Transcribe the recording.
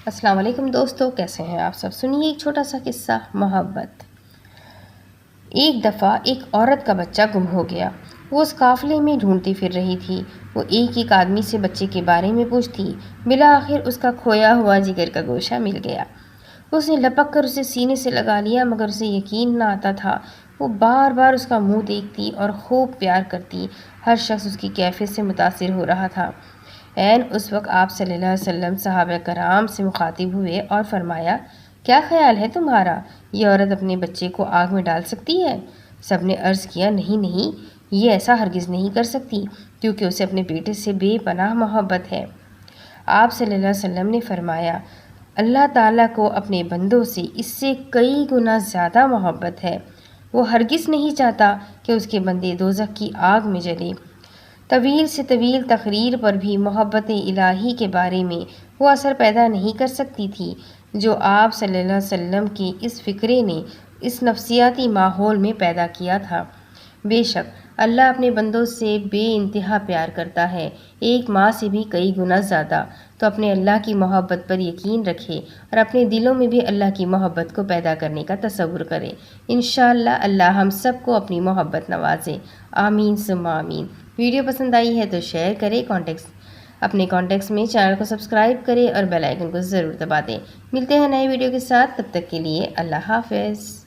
السلام علیکم دوستو، کیسے ہیں آپ سب؟ سنیے ایک چھوٹا سا قصہ، محبت۔ ایک دفعہ ایک عورت کا بچہ گم ہو گیا۔ وہ اس قافلے میں ڈھونڈتی پھر رہی تھی۔ وہ ایک آدمی سے بچے کے بارے میں پوچھتی، بالآخر اس کا کھویا ہوا جگر کا گوشہ مل گیا۔ اس نے لپک کر اسے سینے سے لگا لیا، مگر اسے یقین نہ آتا تھا۔ وہ بار بار اس کا منہ دیکھتی اور خوب پیار کرتی۔ ہر شخص اس کی کیفیت سے متاثر ہو رہا تھا۔ عین اس وقت آپ صلی اللہ علیہ وسلم صحابہ کرام سے مخاطب ہوئے اور فرمایا، کیا خیال ہے تمہارا؟ یہ عورت اپنے بچے کو آگ میں ڈال سکتی ہے؟ سب نے عرض کیا، نہیں، یہ ایسا ہرگز نہیں کر سکتی، کیونکہ اسے اپنے بیٹے سے بے پناہ محبت ہے۔ آپ صلی اللہ علیہ وسلم نے فرمایا، اللہ تعالیٰ کو اپنے بندوں سے اس سے کئی گنا زیادہ محبت ہے۔ وہ ہرگز نہیں چاہتا کہ اس کے بندے دوزخ کی آگ میں جلیں۔ طویل سے طویل تقریر پر بھی محبت الہی کے بارے میں وہ اثر پیدا نہیں کر سکتی تھی جو آپ صلی اللہ علیہ وسلم کے اس فکرے نے اس نفسیاتی ماحول میں پیدا کیا تھا۔ بے شک اللہ اپنے بندوں سے بے انتہا پیار کرتا ہے، ایک ماں سے بھی کئی گنا زیادہ۔ تو اپنے اللہ کی محبت پر یقین رکھے اور اپنے دلوں میں بھی اللہ کی محبت کو پیدا کرنے کا تصور کرے۔ انشاءاللہ اللہ ہم سب کو اپنی محبت نوازے، آمین ثم آمین۔ ویڈیو پسند آئی ہے تو شیئر کریں، اپنے کانٹیکٹس میں چینل کو سبسکرائب کریں اور بیل آئیکن کو ضرور دبا دیں۔ ملتے ہیں نئے ویڈیو کے ساتھ، تب تک کے لیے اللہ حافظ۔